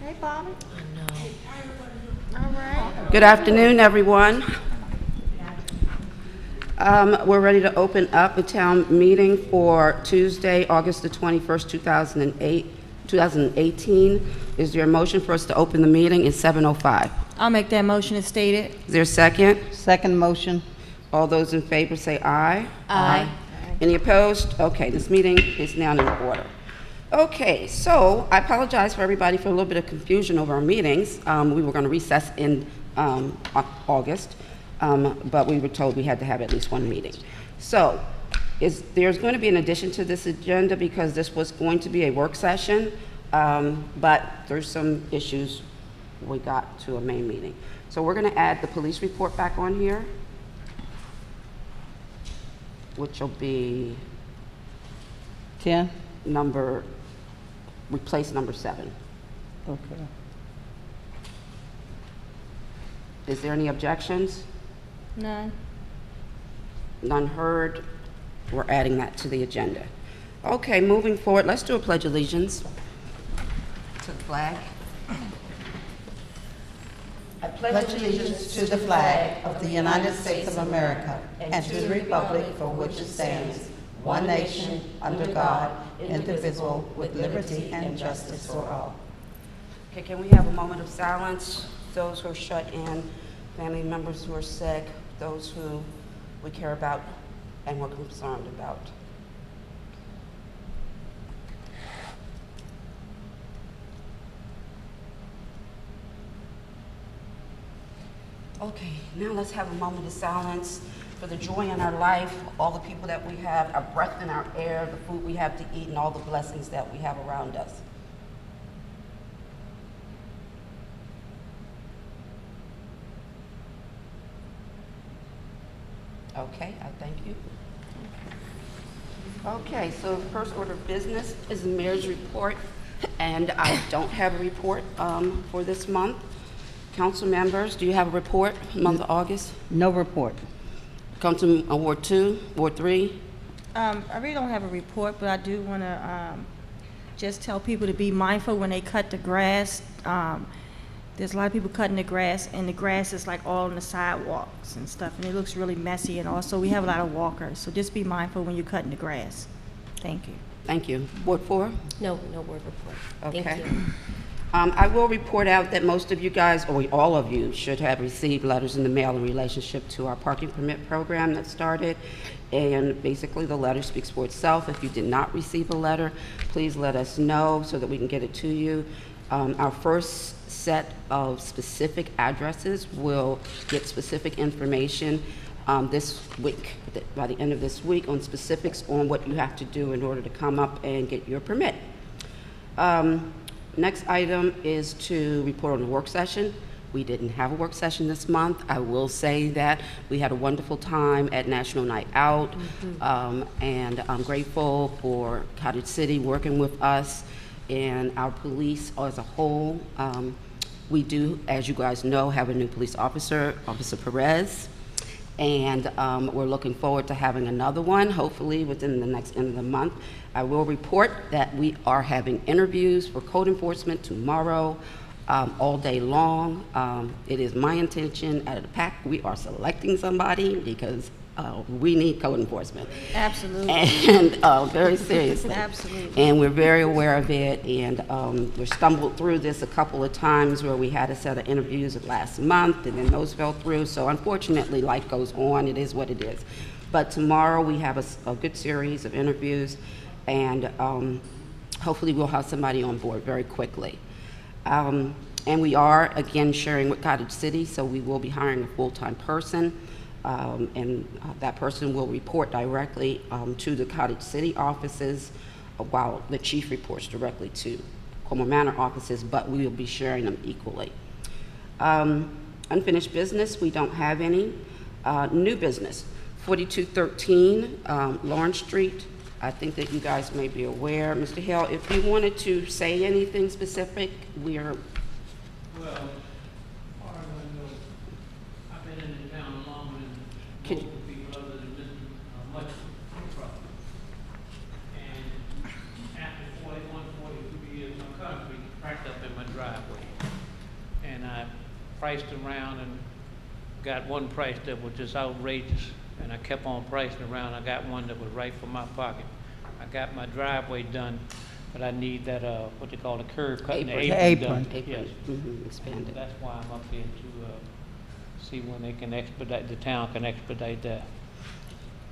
Hey, Bobby. All right. Good afternoon, everyone. We're ready to open up a town meeting for Tuesday, August the 21st, 2018. Is there a motion for us to open the meeting? It's 7:05. I'll make that motion as stated. Is there a second? Second motion. All those in favor say aye. Aye. Any opposed? Okay, this meeting is now in order. Okay, so I apologize for everybody for a little bit of confusion over our meetings. We were going to recess in August, but we were told we had to have at least one meeting. So there's going to be an addition to this agenda because this was going to be a work session, but there's some issues we got to a main meeting. So we're going to add the police report back on here, which will be 10? replace number 7. Okay. Is there any objections? None. None heard. We're adding that to the agenda. Okay, moving forward, let's do a pledge of allegiance to the flag. I Pledge allegiance to the flag of the United States of America and to the republic for which it stands, one nation, under God, indivisible, with liberty and justice for all. Okay, can we have a moment of silence? Those who are shut in, family members who are sick, those who we care about and we're concerned about. Okay, now let's have a moment of silence for the joy in our life, all the people that we have, our breath in our air, the food we have to eat, and all the blessings that we have around us. Okay, I thank you. Okay, so the first order of business is the mayor's report, and I don't have a report for this month. Council members, do you have a report for the month of August? No report. Councilman Ward 2, Ward 3? I really don't have a report, but I do want to just tell people to be mindful when they cut the grass. There's a lot of people cutting the grass, and the grass is like all on the sidewalks and stuff, and it looks really messy, and also we have a lot of walkers, so just be mindful when you're cutting the grass. Thank you. Thank you. Ward 4? No word report. Okay. Thank you. I will report out that most of you guys, or all of you, should have received letters in the mail in relationship to our parking permit program that started. And basically, the letter speaks for itself. If you did not receive a letter, please let us know so that we can get it to you. Our first set of specific addresses will get specific information this week, by the end of this week, on specifics on what you have to do in order to come up and get your permit. Next item is to report on the work session. We didn't have a work session this month. I will say that we had a wonderful time at National Night Out, and I'm grateful for Cottage City working with us and our police as a whole. We do, as you guys know, have a new police officer, Officer Perez, and we're looking forward to having another one, hopefully within the next end of the month. I will report that we are having interviews for code enforcement tomorrow, all day long. It is my intention, out of the pack, we are selecting somebody because we need code enforcement. Absolutely. And very seriously. Absolutely. And we're very aware of it, and we stumbled through this a couple of times where we had a set of interviews last month, and then those fell through. So unfortunately, life goes on. It is what it is. But tomorrow we have a good series of interviews, and hopefully we'll have somebody on board very quickly. And we are, again, sharing with Cottage City, so we will be hiring a full-time person. And that person will report directly to the Cottage City offices, while the chief reports directly to Colmar Manor offices, but we will be sharing them equally. Unfinished business, we don't have any. New business, 4213 Lawrence Street. I think that you guys may be aware. Mr. Hill, if you wanted to say anything specific, we are... Well, as far as I know, I've been in the town longer than Could most people other than Mr. Much property. And after 41, 42 years, my concrete cracked up in my driveway. priced around and got one price that was just outrageous, and I kept on pricing around. I got one that was right for my pocket. I got my driveway done, but I need that, what they call the curb cut and the Apron. apron done. Apron. Yes. Expanded. That's why I'm up here to see when they can expedite, the town can expedite that.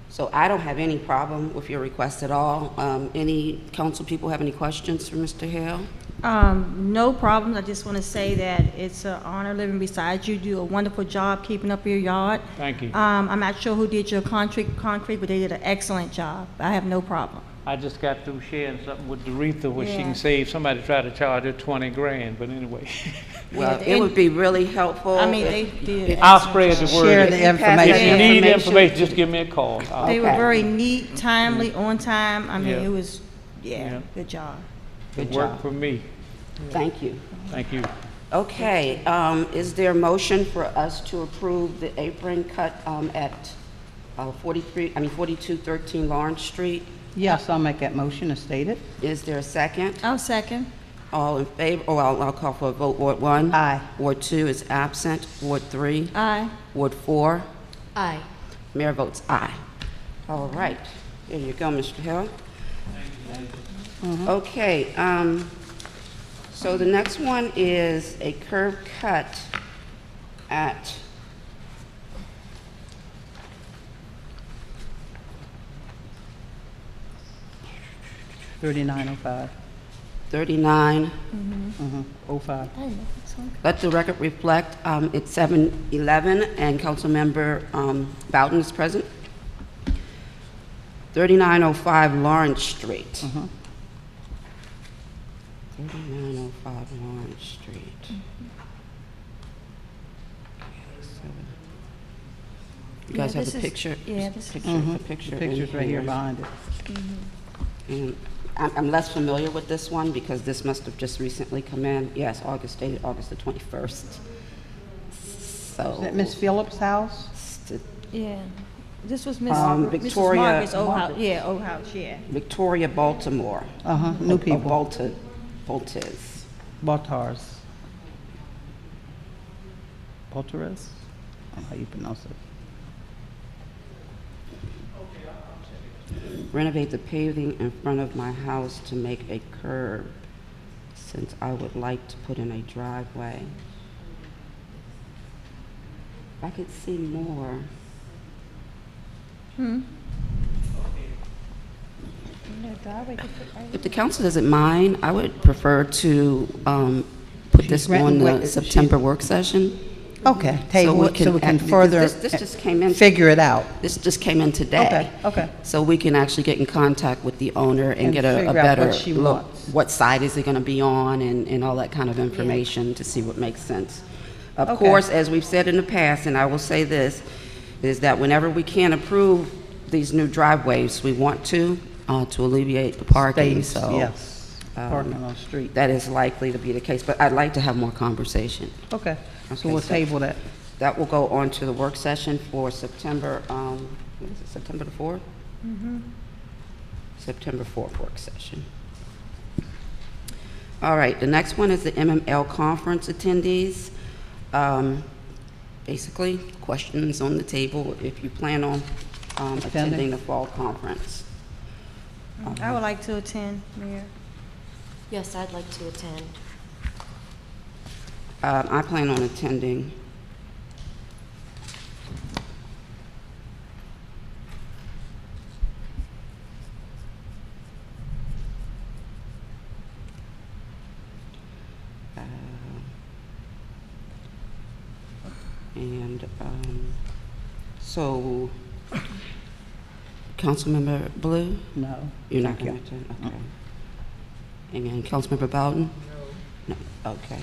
So I don't have any problem with your request at all. Any council people have any questions for Mr. Hale? No problems. I just want to say that it's an honor living beside you. You do a wonderful job keeping up your yard. Thank you. I'm not sure who did your concrete, but they did an excellent job. I have no problem. I just got through sharing something with Doretha where she Yeah. can save, somebody tried to charge her 20 grand, but anyway. Well, Yeah, it would be really helpful. I mean, if- they did. if- I'll spread the word. Share If the you information. need information, just give me a call. They were Okay. very neat, timely, on time. I mean, Yeah. it was, Yeah. yeah, good job. It Good worked job. for me. Thank you. Thank you. Okay, is there a motion for us to approve the apron cut at 4213 Lawrence Street? Yes, I'll make that motion as stated. Is there a second? I'll second. All in favor? Oh, I'll call for a vote. Ward 1? Aye. Ward 2 is absent. Ward 3? Aye. Ward 4? Aye. Mayor votes aye. All right, here you go, Mr. Hill. Okay, so the next one is a curb cut at $39.05. 39. 05. Let the record reflect, it's 7:11, and Councilmember Bowden is present. 3905 Lawrence Street. 3905 Lawrence Street. You guys Yeah, have this the is- picture? yeah, this is- The picture The picture's in right here here. behind it. And I'm less familiar with this one because this must have just recently come in. Yes, dated August the 21st. So. Is that Miss Phillips' house? Yeah. This was Victoria- Mrs. Margaret's old house. Yeah, old house, yeah. Victoria, Baltimore. New people. Baltes. Baltars. Baltares? I don't know how you pronounce it. Renovate the paving in front of my house to make a curb, since I would like to put in a driveway. If I could see more. If the council doesn't mind, I would prefer to put this on the September work session. Okay, table it so we can because further This just came in. figure it out. This just came in today. Okay. So we can actually get in contact with the owner and And get a figure out better what she look. wants. What side is it going to be on and all that kind of information to see what makes sense. Of Okay. course, as we've said in the past, and I will say this, is that whenever we can approve these new driveways, we want to alleviate the parking. Space, So yes. Parking on the street. that is likely to be the case, but I'd like to have more conversation. Okay, so Okay, we'll so- table that. That will go on to the work session for September, what is it, September the 4th? September 4th work session. All right, the next one is the MML conference attendees. Basically, questions on the table if you plan on attending the fall conference. I would like to attend, Mayor. Yes, I'd like to attend. I plan on attending. And so, Councilmember Blue? No. You're not Thank going you. to attend? Okay. And then Councilmember Bowden? No. Okay.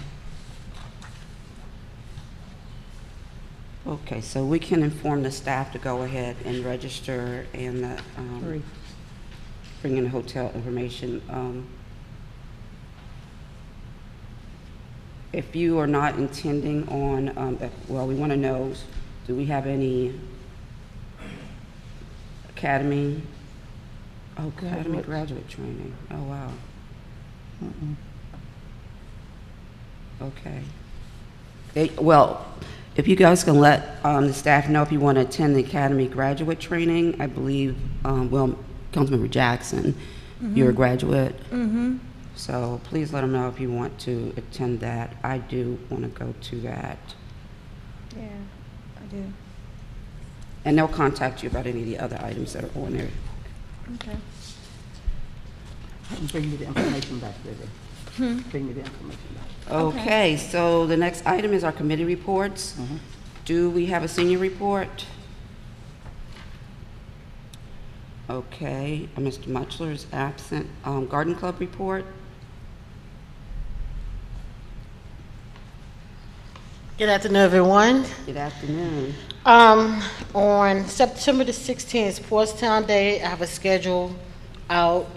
Okay, so we can inform the staff to go ahead and register and Three. bring in the hotel information. If you are not intending on, well, we want to know, do we have any academy? Oh, academy graduate training. Oh, wow. Okay. Well, if you guys can let the staff know if you want to attend the Academy graduate training, I believe, well, Councilmember Jackson, you're a graduate. Mm-hmm. So please let them know if you want to attend that. I do want to go to that. Yeah, I do. And they'll contact you about any of the other items that are on there. Okay. Bring me the information back, baby. Bring me the information back. Okay, so the next item is our committee reports. Do we have a senior report? Okay, Mr. Mutchler is absent. Garden Club report? Good afternoon, everyone. Good afternoon. On September the 16th, Portstown Day, I have a schedule out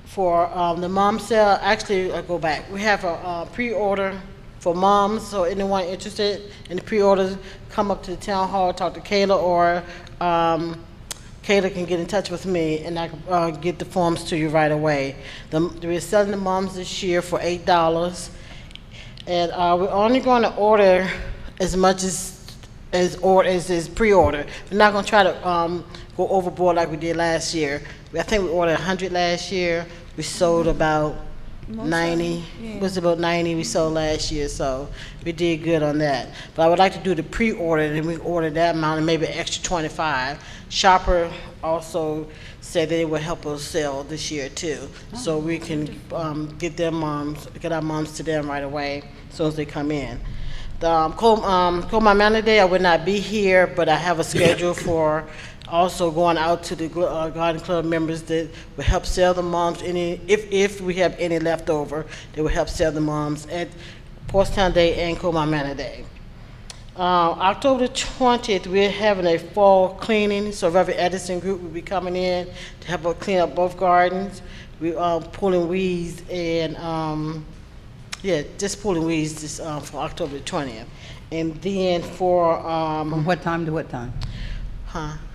for the mom sale. Actually, I go back. We have a pre-order for moms, so anyone interested in the pre-orders, come up to the town hall, talk to Kayla, or Kayla can get in touch with me, and I can get the forms to you right away. We're selling the moms this year for $8. And we're only going to order as much as is pre-order. We're not going to try to go overboard like we did last year. I think we ordered 100 last year. We sold about 90. It was about 90 we sold last year, so we did good on that. But I would like to do the pre-order, and we order that amount and maybe an extra 25. Shopper also said that it would help us sell this year too, so we can get our moms to them right away as soon as they come in. The Colmar Manor Day, I would not be here, but I have a schedule for also going out to the Garden Club members that will help sell the moms if we have any left over, they will help sell the moms at Portstown Day and Colmar Manor Day. October 20th, we're having a fall cleaning, so Reverend Edison Group will be coming in to help us clean up both gardens. We pulling weeds and just pulling weeds this for October 20th, and then for From what time to what time?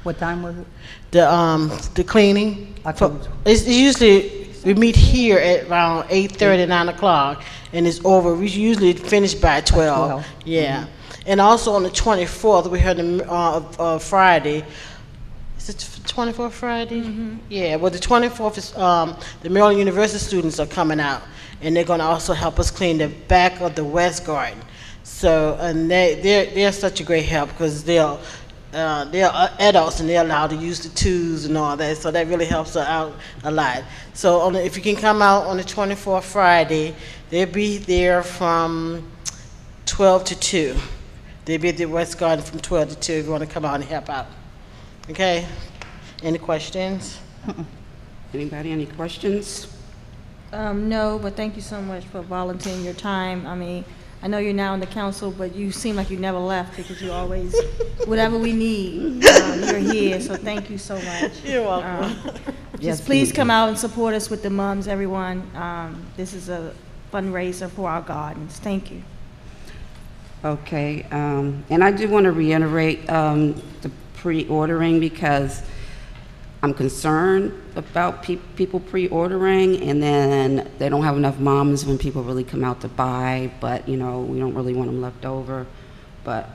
What time was it? the cleaning. October. It's usually we meet here at around 8:30, 9 o'clock, and it's over. We usually finish by 12. 12. Yeah. And also on the 24th, we had Friday. Is it 24th Friday? Yeah, well, the 24th is the Maryland University students are coming out, and they're going to also help us clean the back of the West Garden. So, and they're such a great help because they're adults and they're allowed to use the tools and all that, so that really helps us out a lot. So if you can come out on the 24th Friday, they'll be there from 12 to 2. They'll be at the West Garden from 12 to 2 if you want to come out and help out. Okay? Any questions? Anybody, any questions? No, but thank you so much for volunteering your time. I mean, I know you're now on the council, but you seem like you never left because you always, whatever we need, you're here. So thank you so much. You're welcome. Just please come out and support us with the mums, everyone. This is a fundraiser for our gardens. Thank you. Okay, and I do want to reiterate the pre-ordering because I'm concerned about people pre-ordering and then they don't have enough moms when people really come out to buy, but we don't really want them left over, but.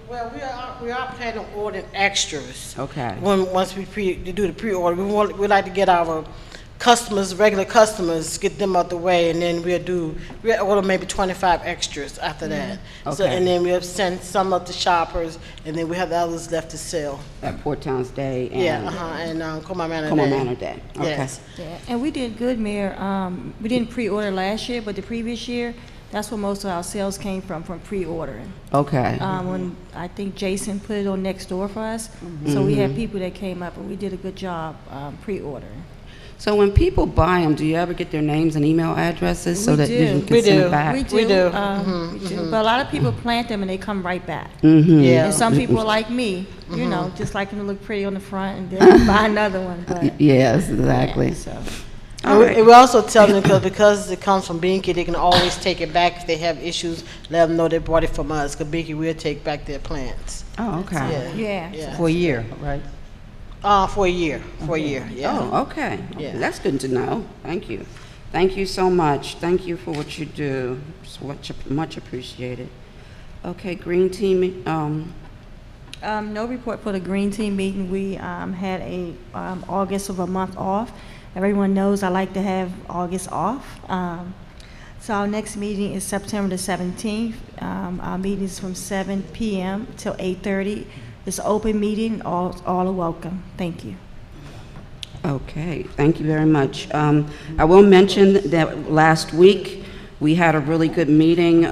Well, we are planning on ordering extras. Okay. Once we do the pre-order, we like to get our customers, regular customers, get them out the way, and then we'll order maybe 25 extras after that. So, Okay. and then we'll send some of the shoppers, and then we have the others left to sell. At Port Towns Day and And Colmar Manor Day. Colmar Manor Day. Okay. Yes. Yeah, and we did good, Mayor. We didn't pre-order last year, but the previous year, that's where most of our sales came from pre-ordering. Okay. When I think Jason put it on next door for us, so we had people that came up, and we did a good job pre-ordering. So when people buy them, do you ever get their names and email addresses so We that do. you can We send do. it back? We do. We do. We do. But a lot of people plant them and they come right back. Yeah. And some people are like me, just like them to look pretty on the front and then buy another one. But Yes, exactly. yeah, so. All right. And we also tell them because it comes from Binky, they can always take it back if they have issues. Let them know they bought it from us, because Binky will take back their plants. Oh, okay. Yeah. For a year, right? For a year. Yeah. Oh, okay. Yeah. That's good to know. Thank you. Thank you so much. Thank you for what you do. It's much appreciated. Okay, Green Team, No report for the Green Team meeting. We had a August of a month off. Everyone knows I like to have August off. So our next meeting is September the 17th. Our meeting is from 7 p.m. till 8:30. It's an open meeting. All are welcome. Thank you. okay, thank you very much. I will mention that last week we had a really good meeting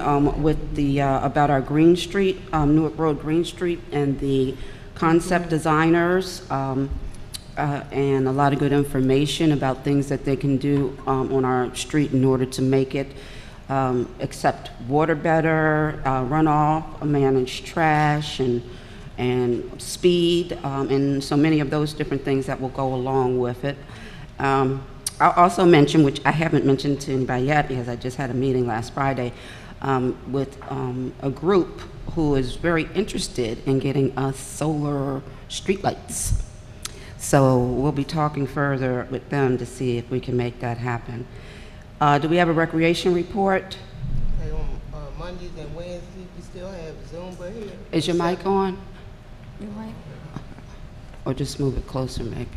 with the about our Green Street, Newark Road Green Street, and the concept designers, and a lot of good information about things that they can do on our street in order to make it accept water better, runoff, manage trash, and speed, and so many of those different things that will go along with it. I'll also mention, which I haven't mentioned to anybody yet because I just had a meeting last Friday with a group who is very interested in getting us solar streetlights. So we'll be talking further with them to see if we can make that happen. Do we have a recreation report? Okay, on Mondays and Wednesdays, we still have Zumba here. Is your mic on? You right? Or just move it closer, maybe?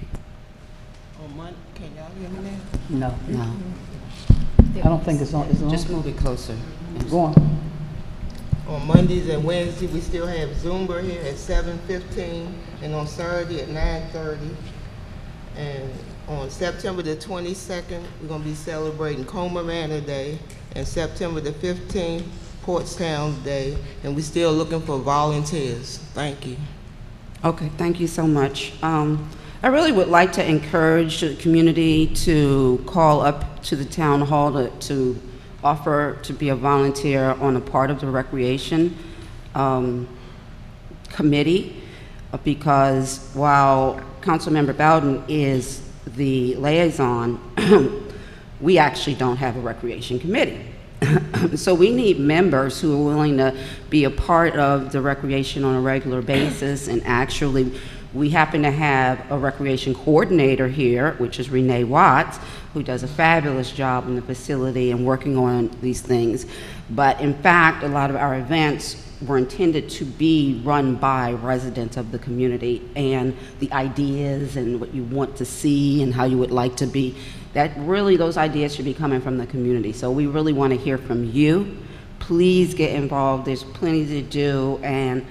On Monday, can y'all hear me now? No, No, I don't think it's on. It's on. just move it closer. Go on. On Mondays and Wednesdays, we still have Zumba here at 7:15, and on Saturday at 9:30. And on September the 22nd, we're gonna be celebrating Colmar Manor Day, and September the 15th, Portstown Day, and we're still looking for volunteers. Thank you. Okay, thank you so much. I really would like to encourage the community to call up to the town hall to offer to be a volunteer on a part of the recreation committee, because while Councilmember Bowden is the liaison, we actually don't have a recreation committee. So we need members who are willing to be a part of the recreation on a regular basis, and actually we happen to have a recreation coordinator here, which is Renee Watts, who does a fabulous job in the facility and working on these things. But in fact, a lot of our events were intended to be run by residents of the community, and the ideas and what you want to see and how you would like to be, that really those ideas should be coming from the community. So we really want to hear from you. Please get involved. There's plenty to do, and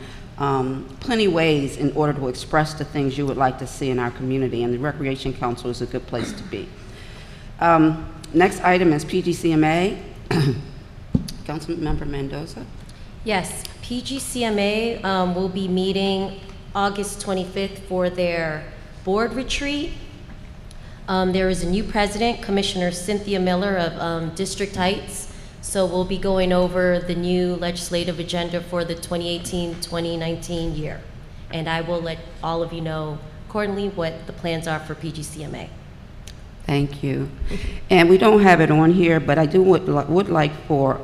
plenty of ways in order to express the things you would like to see in our community, and the Recreation Council is a good place to be. Next item is PGCMA. Councilmember Mendoza. Yes, PGCMA will be meeting August 25th for their board retreat. There is a new president, Commissioner Cynthia Miller of District Heights. So we'll be going over the new legislative agenda for the 2018-2019 year. And I will let all of you know accordingly what the plans are for PGCMA. Thank you. And we don't have it on here, but I would like for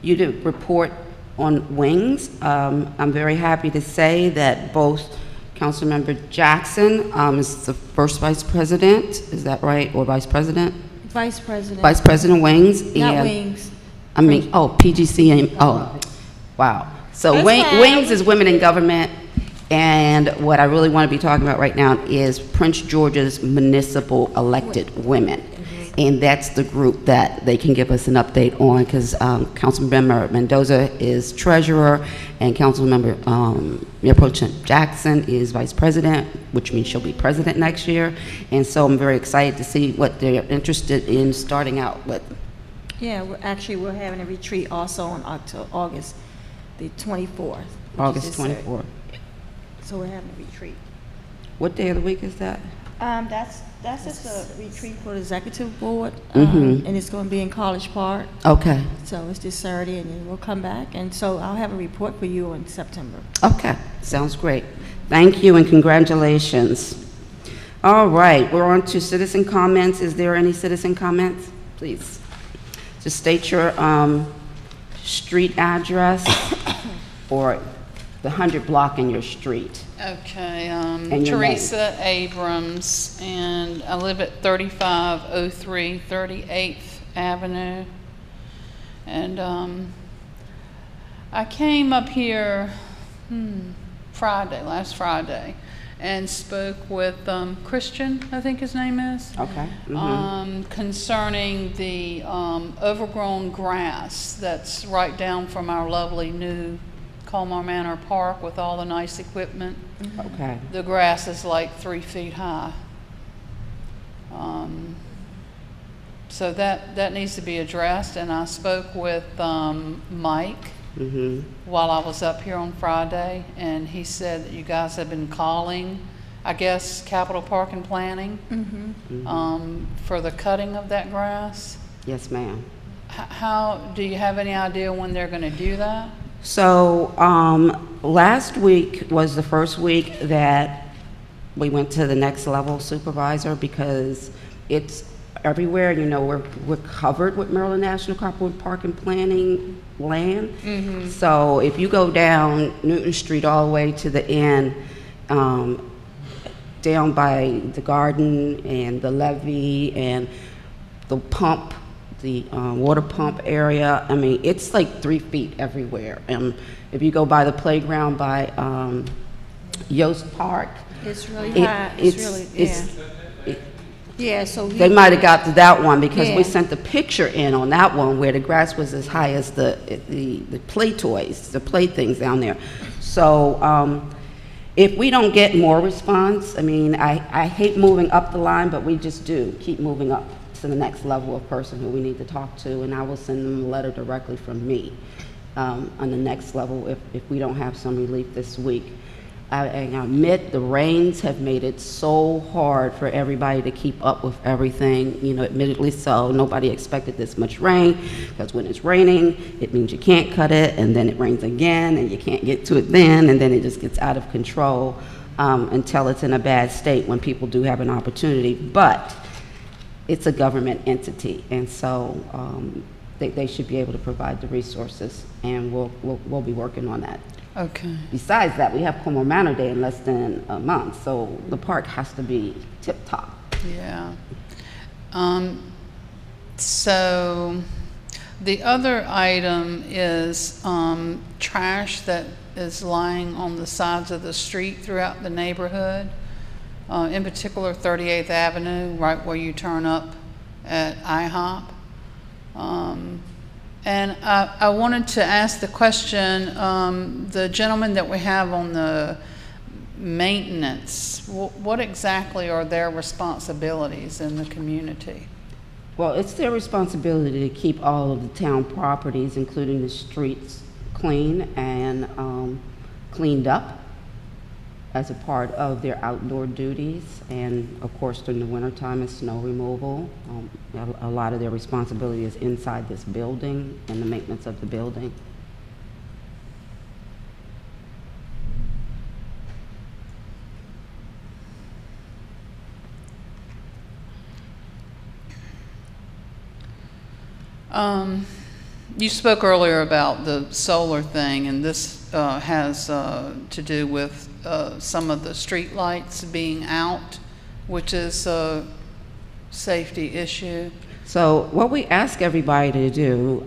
you to report on wings. I'm very happy to say that both Councilmember Jackson is the first vice president, is that right, or vice president? Vice President. Vice President Wings. Not and, Wings. I mean, oh, PGC, oh, wow. So Wings is Women in Government, and what I really want to be talking about right now is Prince George's Municipal Elected Women. And that's the group that they can give us an update on, because Councilmember Mendoza is treasurer, and Councilmember Mayor Pro Tem Jackson is vice president, which means she'll be president next year. And so I'm very excited to see what they're interested in starting out with. Yeah, we're having a retreat also on August the 24th. August 24th. So we're having a retreat. What day of the week is that? That's just a retreat for the executive board, Mhm. and it's going to be in College Park. Okay. So it's this Saturday, and then we'll come back, and so I'll have a report for you in September. Okay, sounds great. Thank you and congratulations. All right, we're on to citizen comments. Is there any citizen comments? Please. Just state your street address or the 100 block in your street. Okay, And your Teresa Abrams, and I live at 3503 38th Avenue. And I came up here last Friday, and spoke with Christian, I think his name is. Okay. Concerning the overgrown grass that's right down from our lovely new Colmar Manor Park with all the nice equipment. Okay. The grass is like 3 feet high. So that needs to be addressed, and I spoke with Mike while I was up here on Friday, and he said that you guys have been calling, I guess, Capital Park and Planning for the cutting of that grass. Yes, ma'am. How do you have any idea when they're going to do that? So last week was the first week that we went to the next level supervisor, because it's everywhere. You know, we're covered with Maryland National Capital Park and Planning land. So if you go down Newton Street all the way to the end, down by the garden and the levee and the pump, the water pump area, I mean, it's like 3 feet everywhere. If you go by the playground by Yost Park, It's really high. Yeah, so they might have got to that one, because Yeah. we sent the picture in on that one where the grass was as high as the play toys, the playthings down there. So if we don't get more response, I mean, I hate moving up the line, but we just do keep moving up to the next level of person who we need to talk to, and I will send them a letter directly from me on the next level if we don't have some relief this week. I admit the rains have made it so hard for everybody to keep up with everything, you know, admittedly so. Nobody expected this much rain, because when it's raining, it means you can't cut it, and then it rains again, and you can't get to it then, and then it just gets out of control until it's in a bad state when people do have an opportunity. But it's a government entity, and so they should be able to provide the resources, and we'll be working on that. Okay. Besides that, we have Colmar Manor Day in less than a month, so the park has to be tip-top. Yeah. So the other item is trash that is lying on the sides of the street throughout the neighborhood, in particular 38th Avenue, right where you turn up at IHOP. And I wanted to ask the question, the gentleman that we have on the maintenance, what exactly are their responsibilities in the community? Well, it's their responsibility to keep all of the town properties, including the streets, clean and cleaned up as a part of their outdoor duties. And of course, during the wintertime, it's snow removal. A lot of their responsibility is inside this building and the maintenance of the building. You spoke earlier about the solar thing, and this has to do with some of the street lights being out, which is a safety issue. So what we ask everybody to do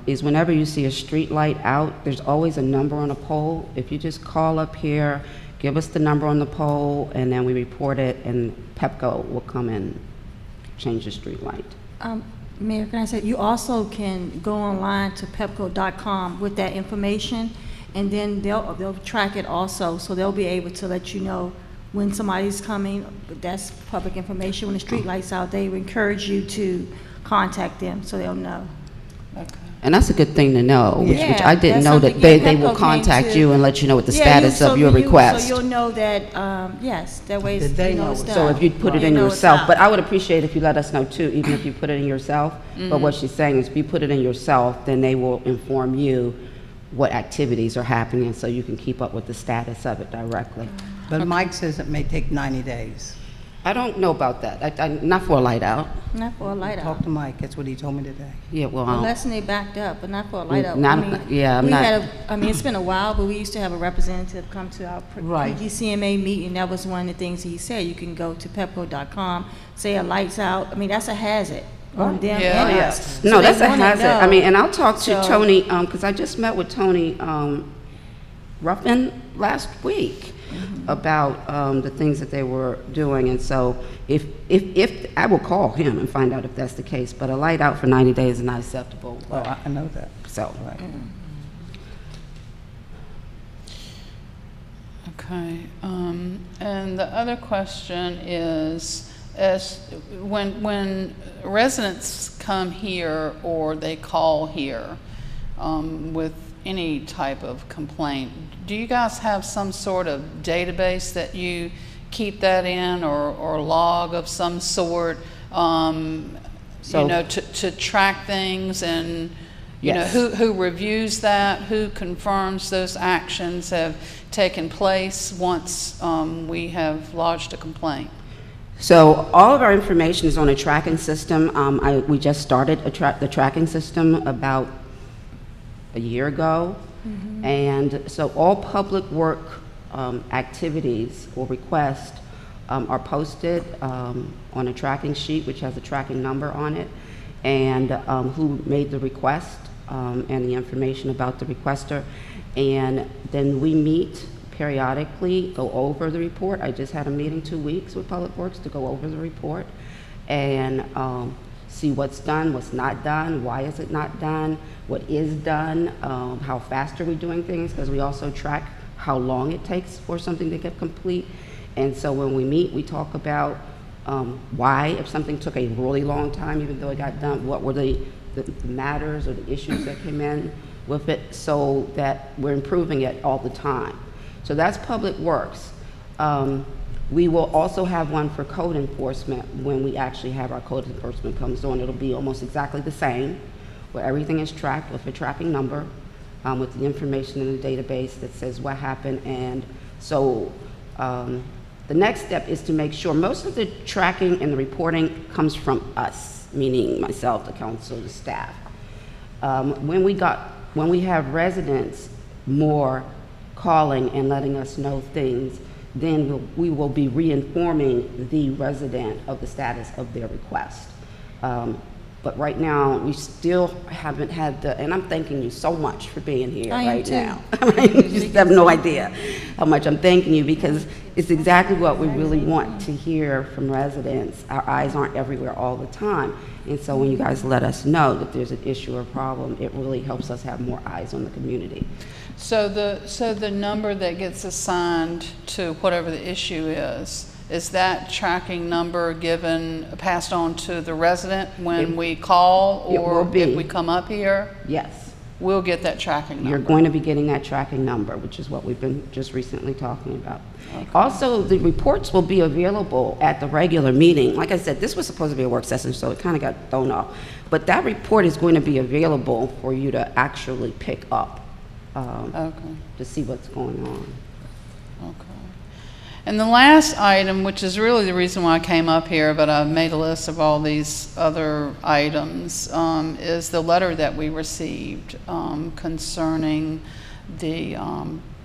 is whenever you see a street light out, there's always a number on a pole. If you just call up here, give us the number on the pole, and then we report it, and Pepco will come and change the street light. Mayor, can I say, you also can go online to pepco.com with that information, and then they'll track it also, so they'll be able to let you know when somebody's coming. That's public information. When the street light's out, they encourage you to contact them so they'll know. Okay. And that's a good thing to know, which Yeah, I didn't that's know that something- they yeah, will Pepco contact came to- you and let you know what the Yeah, status so of your you- request. So you'll know that, yes, that way That it's, they you know know it's it's done. So if you put it You in know it's yourself, out. but I would appreciate if you let us know too, even if you put it in yourself. But what she's saying is if you put it in yourself, then they will inform you what activities are happening, so you can keep up with the status of it directly. But Mike says it may take 90 days. I don't know about that. Not for a light out. Not for a light Talk out. to Mike, that's what he told me today. Yeah, well, Unless they backed up, but not for a light out. Not- I mean, yeah, I'm we not- had I mean, it's been a while, but we used to have a representative come to our Right. PGCMA meeting. That was one of the things he said. You can go to pepco.com, say a light's out. I mean, that's a hazard. on them Yeah. and Yeah. us. No, So they that's a wanna hazard. I know. mean, and I'll talk to So- Tony, because I just met with Tony Ruffin last week about the things that they were doing. And so if I will call him and find out if that's the case, but a light out for 90 days is not acceptable. Well, I know that. So, Right. Okay, and the other question is, as when residents come here or they call here with any type of complaint, do you guys have some sort of database that you keep that in, or log of some sort, So- you know, to track things, and you Yes. know, who reviews that, who confirms those actions have taken place once we have lodged a complaint? So all of our information is on a tracking system. We just started the tracking system about a year ago. And so all public work activities or requests are posted on a tracking sheet, which has a tracking number on it, and who made the request and the information about the requester. And then we meet periodically, go over the report. I just had a meeting 2 weeks with Public Works to go over the report and see what's done, what's not done, why is it not done, what is done, how fast are we doing things, because we also track how long it takes for something to get complete. And so when we meet, we talk about why, if something took a really long time, even though it got done, what were the matters or the issues that came in with it, so that we're improving it all the time. So that's Public Works. We will also have one for code enforcement when we actually have our code enforcement comes on. It'll be almost exactly the same, where everything is tracked with a tracking number, with the information in the database that says what happened. And so the next step is to make sure most of the tracking and the reporting comes from us, meaning myself, the council, the staff. When we have residents more calling and letting us know things, then we will be reinforming the resident of the status of their request. But right now, we still haven't had the, and I'm thanking you so much for being here I am right too. now. You just have no idea how much I'm thanking you, because it's exactly what we really want to hear from residents. Our eyes aren't everywhere all the time. And so when you guys let us know that there's an issue or problem, it really helps us have more eyes on the community. So the number that gets assigned to whatever the issue is that tracking number passed on to the resident when we call, It will or be. if we come up here? Yes. We'll get that tracking number. You're going to be getting that tracking number, which is what we've been just recently talking about. Okay. Also, the reports will be available at the regular meeting. Like I said, this was supposed to be a work session, so it kind of got thrown off. But that report is going to be available for you to actually pick up to see what's going on. Okay. And the last item, which is really the reason why I came up here, but I've made a list of all these other items, is the letter that we received concerning the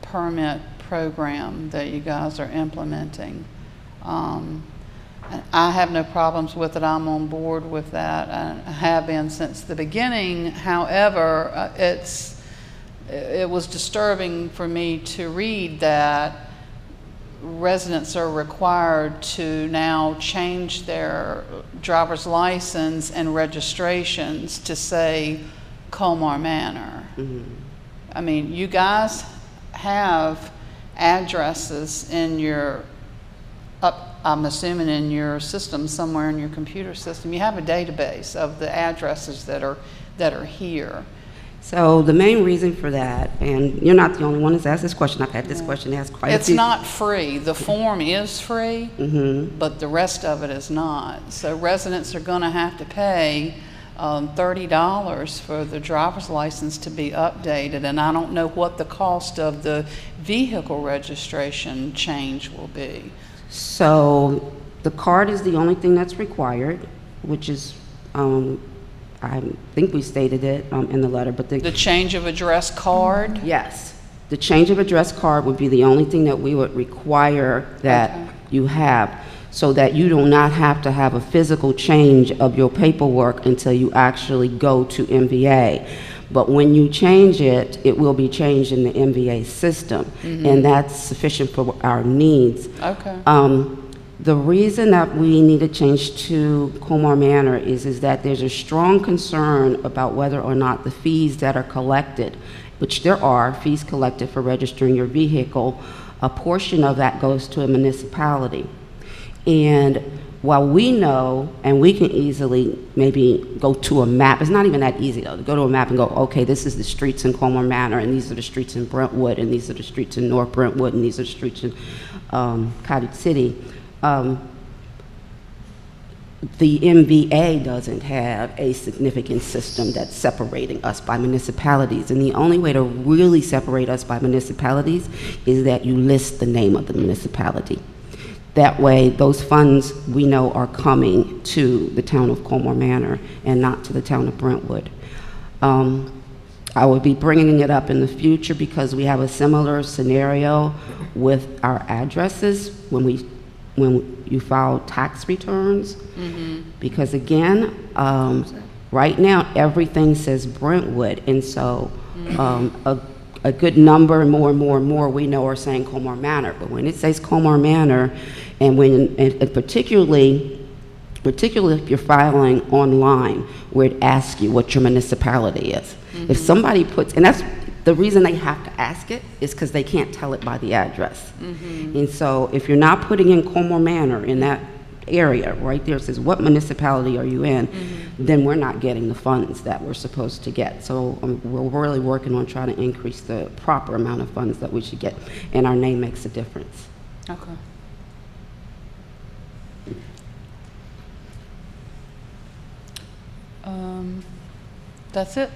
permit program that you guys are implementing. I have no problems with it. I'm on board with that. I have been since the beginning. However, it was disturbing for me to read that residents are required to now change their driver's license and registrations to say Colmar Manor. Mm-hmm. I mean, you guys have addresses in your, I'm assuming in your system, somewhere in your computer system. You have a database of the addresses that are here. So the main reason for that, and you're not the only one that's asked this question. I've had this question asked quite a few. It's not free. The form is free, Mm-hmm. but the rest of it is not. So residents are going to have to pay $30 for the driver's license to be updated, and I don't know what the cost of the vehicle registration change will be. So the card is the only thing that's required, which is, I think we stated it in the letter, but The change of address card? yes, the change of address card would be the only thing that we would require that Okay. you have. so that you do not have to have a physical change of your paperwork until you actually go to MVA. But when you change it, it will be changed in the MVA system, and that's sufficient for our needs. Okay. The reason that we need to change to Colmar Manor is that there's a strong concern about whether or not the fees that are collected, which there are fees collected for registering your vehicle, a portion of that goes to a municipality. And while we know, and we can easily maybe go to a map, it's not even that easy though, to go to a map and go, okay, this is the streets in Colmar Manor, and these are the streets in Brentwood, and these are the streets in North Brentwood, and these are the streets in Cottage City. The MVA doesn't have a significant system that's separating us by municipalities, and the only way to really separate us by municipalities is that you list the name of the municipality. That way, those funds we know are coming to the town of Colmar Manor and not to the town of Brentwood. I will be bringing it up in the future because we have a similar scenario with our addresses when you file tax returns. Because again, right now everything says Brentwood, and so a good number, more and more we know are saying Colmar Manor. But when it says Colmar Manor, and particularly if you're filing online, where it asks you what your municipality is. If somebody puts, and that's the reason they have to ask it, is because they can't tell it by the address. And so if you're not putting in Colmar Manor in that area right there, it says what municipality are you in, then we're not getting the funds that we're supposed to get. So we're really working on trying to increase the proper amount of funds that we should get, and our name makes a difference. Okay. That's it.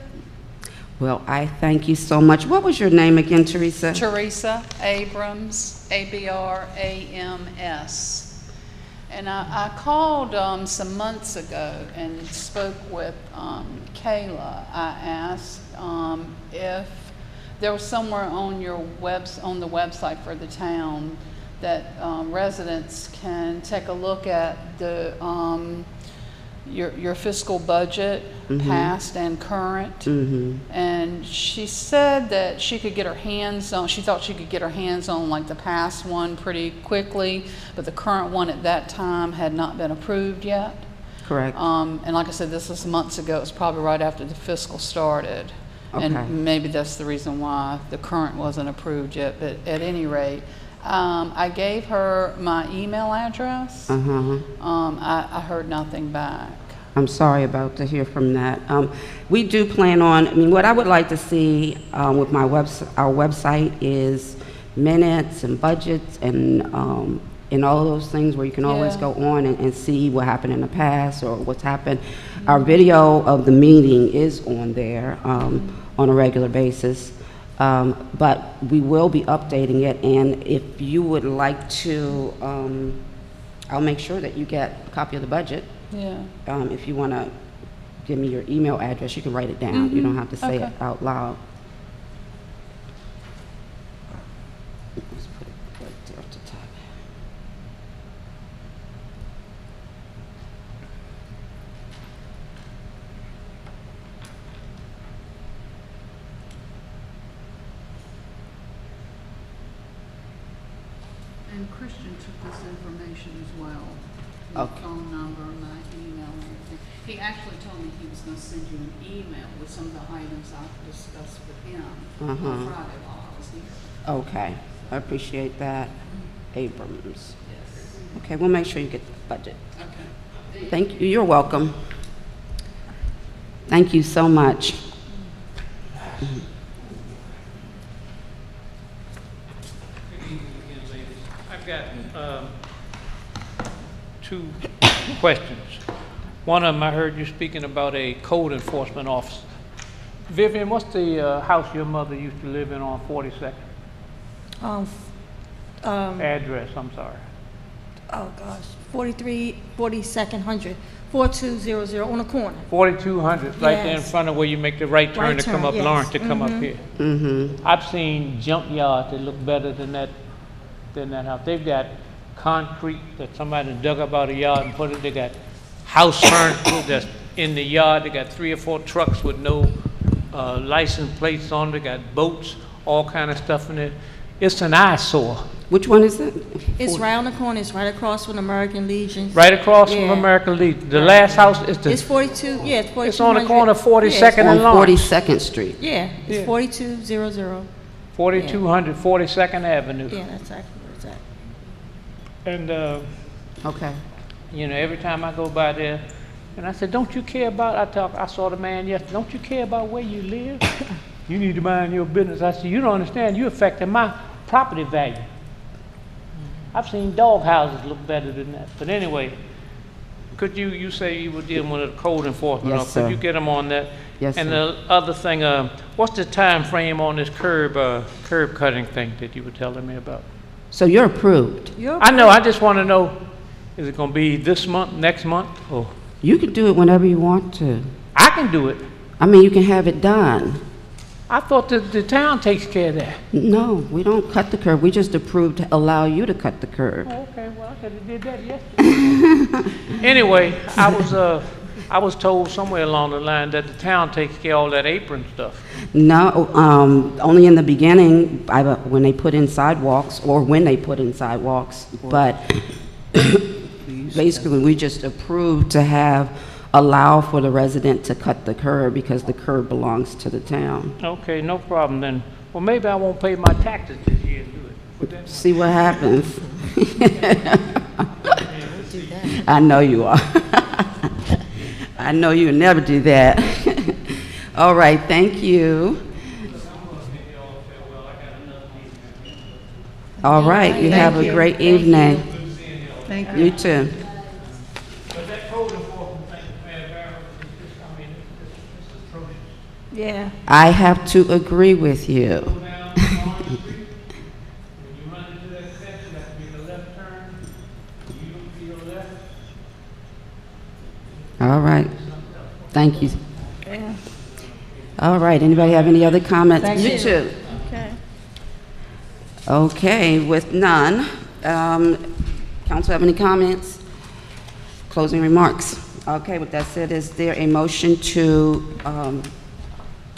Well, I thank you so much. What was your name again, Teresa? Teresa Abrams, A-B-R-A-M-S. And I called some months ago and spoke with Kayla. I asked if there was somewhere on the website for the town that residents can take a look at the your fiscal budget, past and current. And she said that she could get her hands on, she thought she could get her hands on like the past one pretty quickly, but the current one at that time had not been approved yet. Correct. And like I said, this was months ago. It was probably right after the fiscal started. Okay. And maybe that's the reason why the current wasn't approved yet, but at any rate, I gave her my email address. I heard nothing back. I'm sorry about to hear from that. We do plan on, I mean, what I would like to see with our website is minutes and budgets and all of those things where you can always go on and see what happened in the past or what's happened. Our video of the meeting is on there on a regular basis. But we will be updating it, and if you would like to, I'll make sure that you get a copy of the budget. Yeah. If you want to give me your email address, you can write it down. You don't have to say it out loud. Let's put it right there at the top. And Christian took this information as well. My Okay. phone number, my email, and everything. He actually told me he was going to send you an email with some of the items I discussed with him on Friday while I was here. Okay, I appreciate that. Abrams. Okay, we'll make sure you get the budget. Okay. Thank you. You're welcome. Thank you so much. I've got two questions. One of them, I heard you speaking about a code enforcement officer. Vivian, what's the house your mother used to live in on 42nd? Address, I'm sorry. Oh, gosh, 4200, 4200 on the corner. 4200, right there in Yes. front of where you make the right turn Right to come turn, up yes. Lawrence to come up here. I've seen junk yards that look better than that house. They've got concrete that somebody dug up out of the yard and put it. They got house furniture that's in the yard. They got 3 or 4 trucks with no license plates on. They got boats, all kind of stuff in it. It's an eyesore. Which one is it? It's right on the corner, it's right across from American Legion. Right across from Yeah. American Legion. The last house is It's 42, yeah, it's 4200. It's on the corner of 42nd On and Lawrence. 42nd Street. Yeah, Yeah. it's 4200. 4200 42nd Avenue. Yeah, that's exactly where it's at. And, Okay. you know, every time I go by there, and I said, don't you care about, I saw the man yesterday, don't you care about where you live? You need to mind your business. I said, you don't understand, you're affecting my property value. I've seen dog houses look better than that. But anyway, could you say you were dealing with a code enforcement Yes, officer? Could sir. you get them on that? Yes, And sir. the other thing, what's the time frame on this curb cutting thing that you were telling me about? So you're approved. You're I know, I just want to know, is it going to be this month, next month? Or You can do it whenever you want to. I can do it. I mean, you can have it done. I thought that the town takes care of that. No, we don't cut the curb. We just approved to allow you to cut the curb. Oh, okay, well, I could have did that yesterday. Anyway, I was told somewhere along the line that the town takes care of all that apron stuff. No, only in the beginning, when they put in sidewalks, or when they put in sidewalks, but basically, we just approved to allow for the resident to cut the curb because the curb belongs to the town. Okay, no problem then. Well, maybe I won't pay my taxes this year and do it. But then, See what happens. I know you are. I know you'll never do that. All right, thank you. All right, you have a great evening. Thank you. You too. but that code enforcement thing, man, Barrow, I mean, it's atrocious. Yeah. I have to agree with you. Go down Lawrence Street, when you run into that section, that be the left turn, you look to your left. All right, thank you. Yeah. All right, anybody have any other comments? Thank you. too. Okay. Okay, with none, council have any comments? Closing remarks. Okay, with that said, is there a motion to,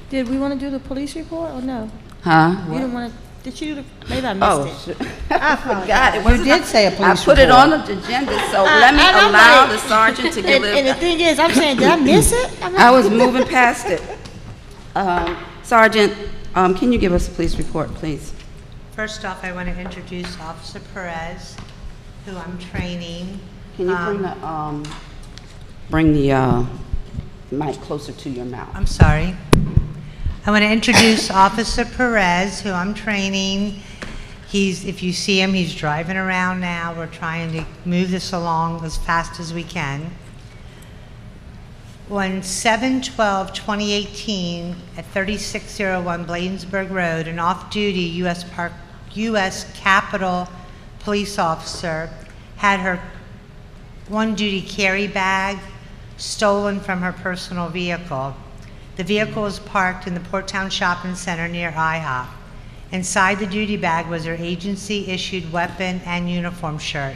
Did we want to do the police report or no? huh? You didn't want to, did you do the, maybe I Oh, missed it. sure. I forgot. It You wasn't- did say a police I put it report. on the agenda, so let me and I'm allow like- the sergeant to give And the it. thing is, I'm saying, did I miss it? I was moving past it. Sergeant, can you give us a police report, please? First off, I want to introduce Officer Perez, who I'm training. Can you bring the mic closer to your mouth? I'm sorry. I want to introduce Officer Perez, who I'm training. If you see him, he's driving around now. We're trying to move this along as fast as we can. On 7/12/2018, at 3601 Bladensburg Road, an off-duty U.S. Capitol police officer had her on-duty carry bag stolen from her personal vehicle. The vehicle was parked in the Porttown Shopping Center near IHOP. Inside the duty bag was her agency-issued weapon and uniform shirt.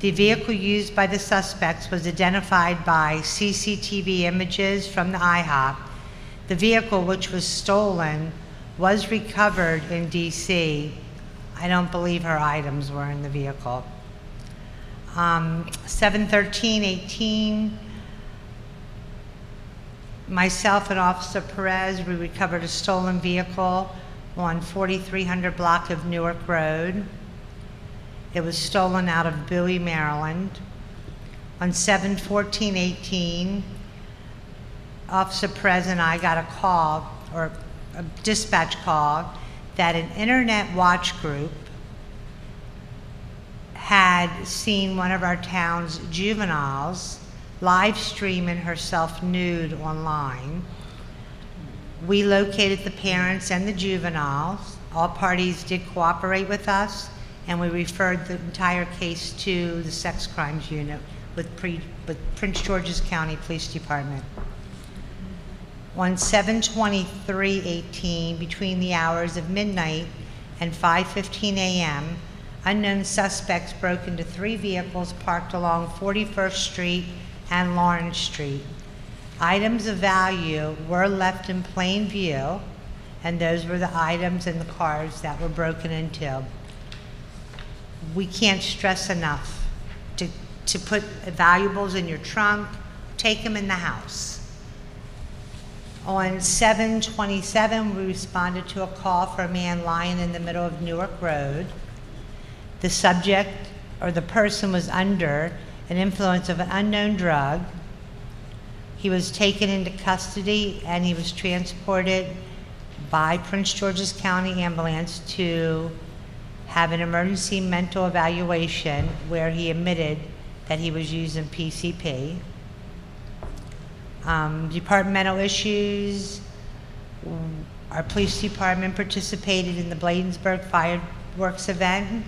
The vehicle used by the suspects was identified by CCTV images from the IHOP. The vehicle, which was stolen, was recovered in DC. I don't believe her items were in the vehicle. 7/13/18, myself and Officer Perez, we recovered a stolen vehicle on 4300 block of Newark Road. It was stolen out of Bowie, Maryland. On 7/14/18, Officer Perez and I got a call, or a dispatch call, that an internet watch group had seen one of our town's juveniles live streaming herself nude online. We located the parents and the juveniles. All parties did cooperate with us, and we referred the entire case to the Sex Crimes Unit with Prince George's County Police Department. On 7/23/18, between the hours of midnight and 5:15 a.m., unknown suspects broke into 3 vehicles parked along 41st Street and Lawrence Street. Items of value were left in plain view, and those were the items in the cars that were broken into. We can't stress enough to put valuables in your trunk, take them in the house. On 7/27, we responded to a call for a man lying in the middle of Newark Road. The subject or the person was under an influence of an unknown drug. He was taken into custody and he was transported by Prince George's County Ambulance to have an emergency mental evaluation where he admitted that he was using PCP. Departmental issues. Our police department participated in the Bladensburg fireworks event,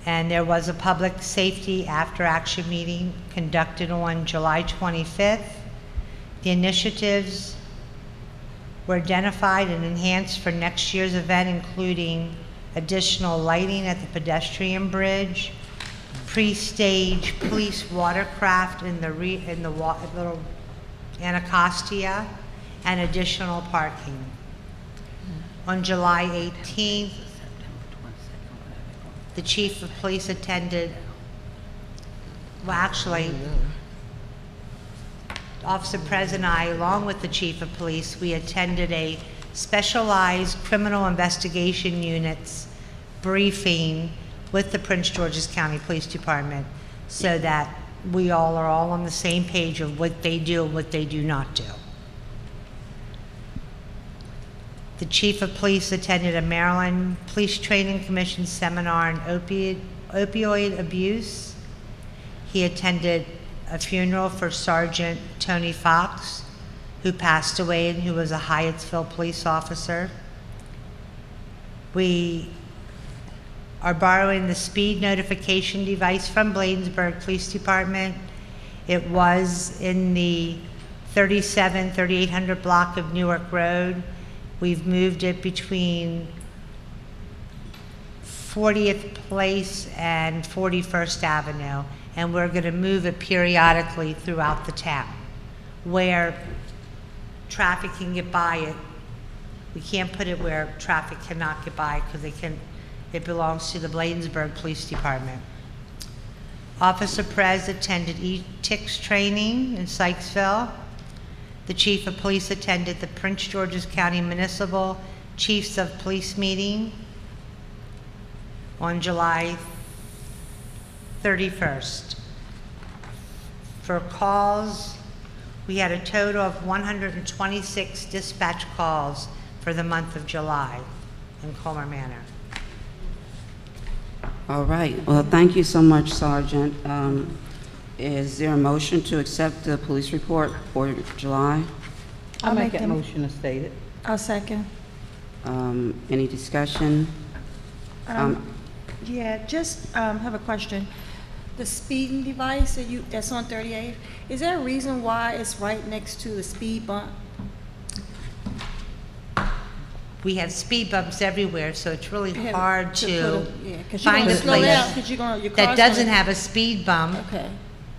and there was a public safety after-action meeting conducted on July 25th. The initiatives were identified and enhanced for next year's event, including additional lighting at the pedestrian bridge, pre-stage police watercraft in the little Anacostia, and additional parking. On July 18th, the chief of police attended, well actually, Officer Prez and I, along with the chief of police, we attended a specialized criminal investigation unit's briefing with the Prince George's County Police Department so that we all are all on the same page of what they do and what they do not do. The chief of police attended a Maryland Police Training Commission seminar on opioid abuse. He attended a funeral for Sergeant Tony Fox, who passed away and who was a Hyattsville police officer. We are borrowing the speed notification device from Bladensburg Police Department. It was in the 3800 block of Newark Road. We've moved it between 40th Place and 41st Avenue, and we're going to move it periodically throughout the town where traffic can get by it. We can't put it where traffic cannot get by because it belongs to the Bladensburg Police Department. Officer Prez attended e-TICS training in Sykesville. The chief of police attended the Prince George's County Municipal Chiefs of Police meeting on July 31st. For calls, we had a total of 126 dispatch calls for the month of July in Colmar Manor. All right. Well, thank you so much, Sergeant. Is there a motion to accept the police report for July? I'll make that them. motion as stated. I'll second. Any discussion? Yeah, just have a question. The speeding device that's on 38th, is there a reason why it's right next to the speed bump? We have speed bumps everywhere, so it's really hard to Because find a slow down, place your car's that doesn't gonna, have a speed bump. Okay.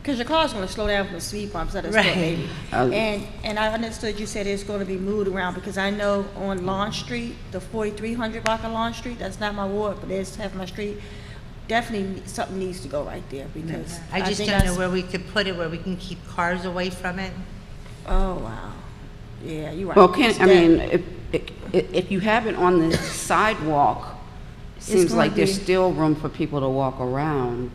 Because your car's going to slow down from the speed bumps at a Right. stop, maybe. Oh. And I understood you said it's going to be moved around because I know on Lawn Street, the 4300 block of Lawn Street, that's not my ward, but it's half my street. Definitely something needs to go right there because I just think don't know that's- where we could put it, where we can keep cars away from it. Oh, wow. Yeah, you're right. Well, It's I mean, dead. if you have it on the sidewalk, it seems gonna like there's be- still room for people to walk around.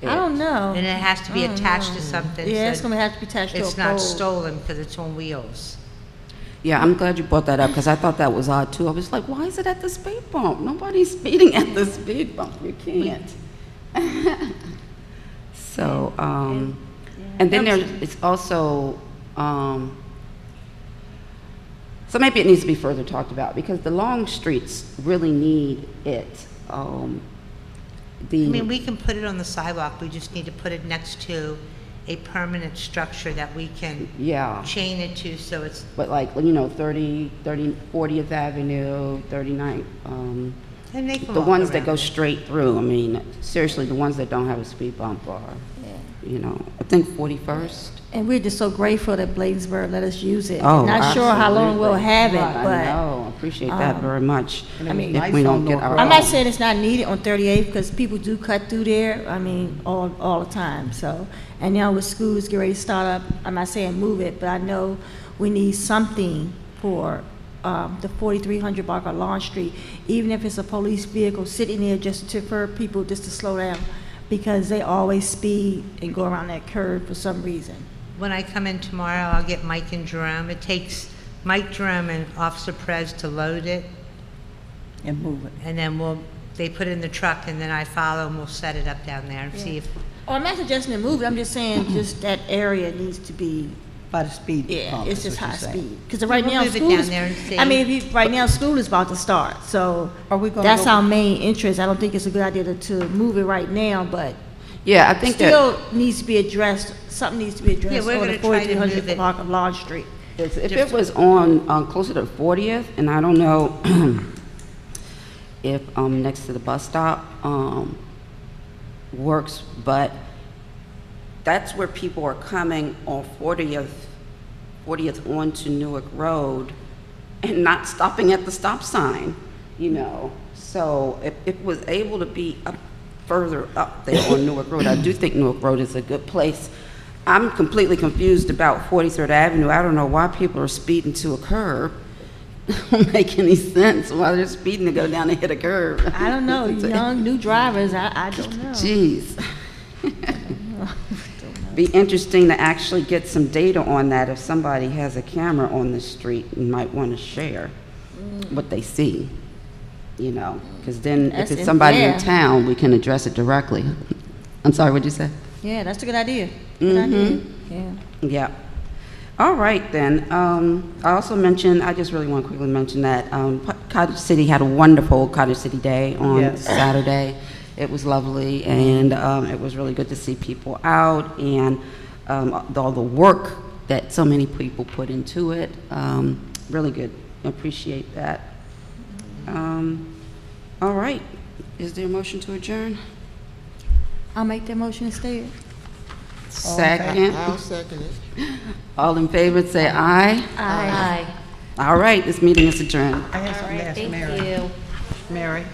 I don't know. And it has to be I don't attached know. to something. Yeah, so it's going to have to be attached to a it's pole. not stolen because it's on wheels. Yeah, I'm glad you brought that up because I thought that was odd too. I was like, why is it at the speed bump? Nobody's speeding at the speed bump. You can't. So, and then it's also, so maybe it needs to be further talked about because the long streets really need it. I mean, we can put it on the sidewalk, we just need to put it next to a permanent structure that we can Yeah. chain it to so it's, But like, you know, 40th Avenue, 39th, And they can The walk ones that around go it. straight through, I mean, seriously, the ones that don't have a speed bump are, you know, I think 41st. And we're just so grateful that Bladensburg let us use it. Oh, Not sure how long we'll absolutely. have it, I but know, I appreciate that very much. And it was mean, If nice we on don't get North our. Road. I'm not saying it's not needed on 38th, because people do cut through there, I mean, all the time, so. And now with schools get ready to start up, I'm not saying move it, but I know we need something for the 4300 block of Lawn Street, even if it's a police vehicle sitting there just to, for people just to slow down, because they always speed and go around that curve for some reason. When I come in tomorrow, I'll get Mike and Jerome. It takes Mike, Jerome, and Officer Perez to load it, And move it. and then they put it in the truck, and then I follow, and we'll set it up down there and see if, Oh, I'm not suggesting to move it, I'm just saying just that area needs to be, By the speed yeah, bump, it's is just what high you're saying. speed. Because right We'll now, move it school down is, there and see. I mean, if you, right now, school is about to start, so Are we gonna that's go- our main interest. I don't think it's a good idea to move it right now, but Yeah, I think that still needs to be addressed, something needs to be addressed we're on the gonna try to 4300 move it. block of Lodge Street. if it was on closer to 40th, and I don't know if next to the bus stop works, but that's where people are coming on 40th onto Newark Road and not stopping at the stop sign, you know. So if it was able to be up further up there on Newark Road, I do think Newark Road is a good place. I'm completely confused about 43rd Avenue. I don't know why people are speeding to a curb. It don't make any sense why they're speeding to go down and hit a curb. I don't know, young, new drivers, I don't know. Jeez. Be interesting to actually get some data on that. If somebody has a camera on the street and might want to share what they see, you know, because then if That's it's somebody yeah. in town, we can address it directly. I'm sorry, what'd you say? Yeah, that's a good idea. Good idea, yeah. Yeah. All right, then. I also mentioned, I just really want to quickly mention that Cottage City had a wonderful Cottage City Day on Yes. Saturday. It was lovely, and it was really good to see people out, and all the work that so many people put into it. Really good. Appreciate that. All right. Is there a motion to adjourn? I'll make that motion instead. Second. I'll second it. All in favor, say aye. Aye. All right, this meeting is adjourned. I have All something to right, ask thank Mary. you. Mary,